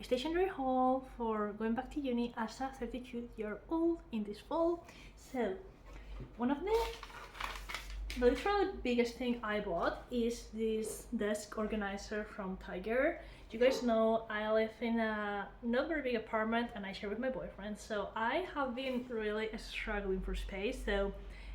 stationery haul for going back to uni as a 32-year-old in this fall. So one of the literally biggest thing I bought is this desk organizer from Tiger. You guys know I live in a not very big apartment and I share with my boyfriend, so I have been really struggling for space. So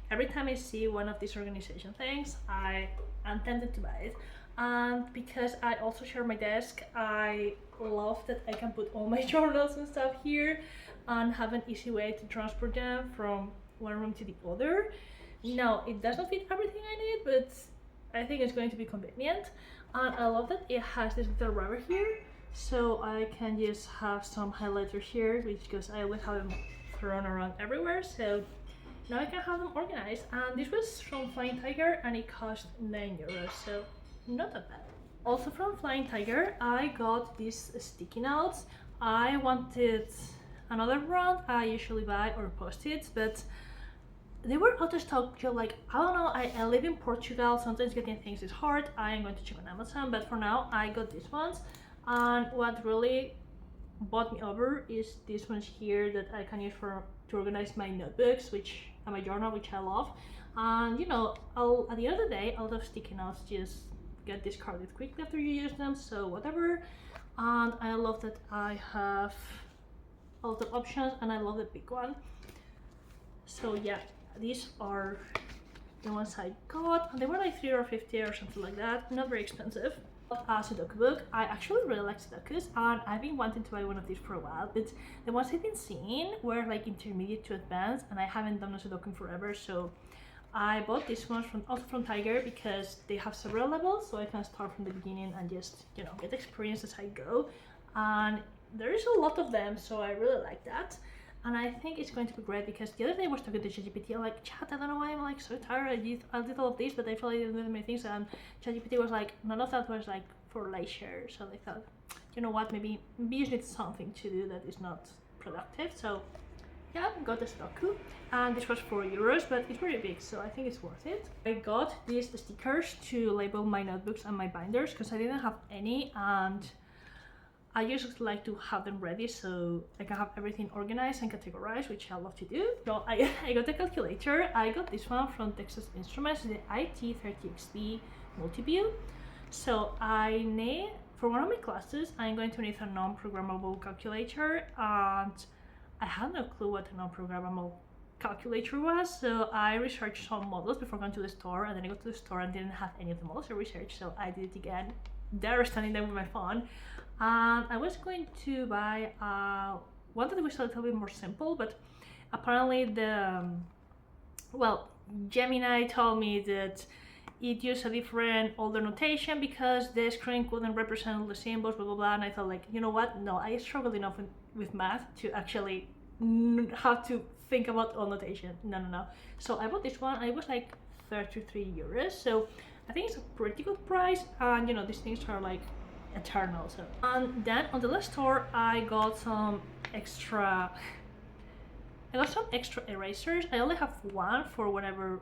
every time I see one of these organization things, I am tempted to buy it. And because I also share my desk, I love that I can put all my journals and stuff here and have an easy way to transport them from one room to the other. No, it does not fit everything I need, but I think it's going to be convenient. And I love that it has this little rubber here, so I can just have some highlighters here, which because I always have them thrown around everywhere. So now I can have them organized. And this was from Flying Tiger and it cost €9, so not that bad. Also from Flying Tiger, I got these sticky notes. I wanted another brand I usually buy, or Post-its, but they were out of stock. Like, I don't know, I live in Portugal, sometimes getting things is hard. I am going to check on Amazon, but for now I got these ones. And what really bought me over is these ones here that I can use to organize my notebooks, and my journal, which I love. And you know, at the end of the day, a lot of sticky notes just get discarded quickly after you use them, so whatever. And I love that I have a lot of options, and I love the big one. So yeah, these are the ones I got, and they were like €3.50 or something like that, not very expensive. A Sudoku book. I actually really like Sudokus, and I've been wanting to buy one of these for a while, but the ones I've been seeing were like intermediate to advanced, and I haven't done a Sudoku in forever, so I bought this one also from Tiger because they have several levels, so I can start from the beginning and just, you know, get experience as I go. And there is a lot of them, so I really like that. And I think it's going to be great because the other day I was talking to ChatGPT. I'm like, chat, I don't know why I'm like so tired. I did all of this, but I feel like I didn't do many things. And ChatGPT was like, none of that was like for leisure. So I thought, you know what, maybe you need something to do that is not productive. So yeah, I got a Sudoku, and this was €4, but it's very big, so I think it's worth it. I got these stickers to label my notebooks and my binders because I didn't have any, and I just like to have them ready so I can have everything organized and categorized, which I love to do. So I got a calculator. I got this one from Texas Instruments, the IT30XP Multiview. So I need, for one of my classes, I'm going to need a non-programmable calculator, and I had no clue what a non-programmable calculator was, so I researched some models before going to the store, and then I got to the store and didn't have any of the models I researched, so I did it again there, standing there with my phone. And I was going to buy one that was a little bit more simple, but apparently Gemini told me that it used a different older notation because the screen couldn't represent all the symbols, blah blah blah. And I thought, like, you know what, no, I struggled enough with math to actually have to think about all notation. No. So I bought this one, and it was like €33, so I think it's a pretty good price. And you know, these things are like eternal. So, and then on the last store I got some extra erasers. I only have one for whenever,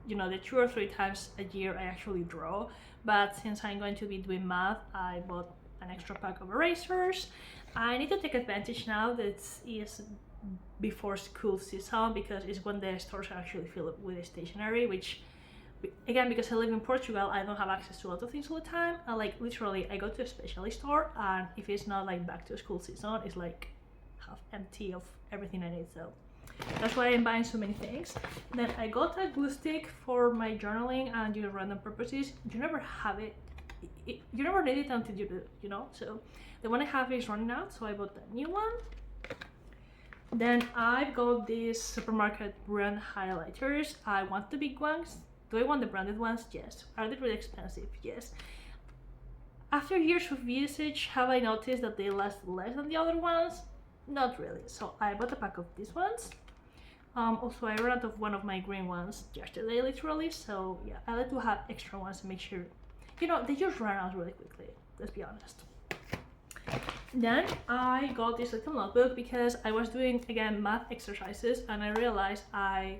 you know, the 2 or 3 times a year I actually draw, but since I'm going to be doing math, I bought an extra pack of erasers. I need to take advantage now that is before school season, because it's when the stores are actually filled with stationery, which again, because I live in Portugal, I don't have access to a lot of things all the time. And like literally I go to a specialist store, and if it's not like back to school season, it's like half empty of everything I need. So that's why I'm buying so many things. Then I got a glue stick for my journaling and, you know, random purposes. You never have it, you never need it until you do, you know. So the one I have is running out, so I bought a new one. Then I've got these supermarket brand highlighters. I want the big ones. Do I want the branded ones? Yes. Are they really expensive? Yes. After years of usage, have I noticed that they last less than the other ones? Not really. So I bought a pack of these ones. Also, I ran out of one of my green ones yesterday, literally. So yeah, I like to have extra ones to make sure, you know, they just run out really quickly. Let's be honest. Then I got this little notebook because I was doing, again, math exercises, and I realized I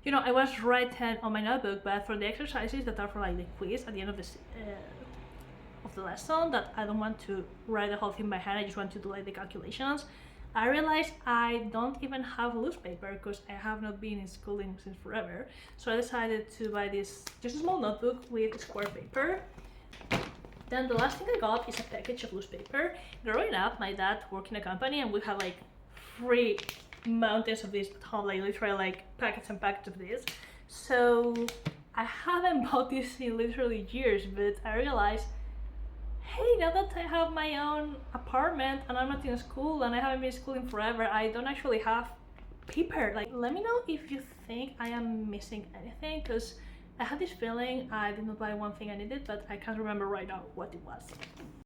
was writing on my notebook, but for the exercises that are for like the quiz at the end of of the lesson that I don't want to write the whole thing by hand, I just want to do like the calculations. I realized I don't even have loose paper because I have not been in schooling since forever. So I decided to buy this just a small notebook with square paper. Then the last thing I got is a package of loose paper. Growing up, my dad worked in a company and we had like free mountains of this at home, like literally like packets and packets of this. So I haven't bought this in literally years, but I realized, hey, now that I have my own apartment and I'm not in school and I haven't been schooling forever, I don't actually have paper. Like, let me know if you think I am missing anything, because I had this feeling I did not buy one thing I needed, but I can't remember right now what it was.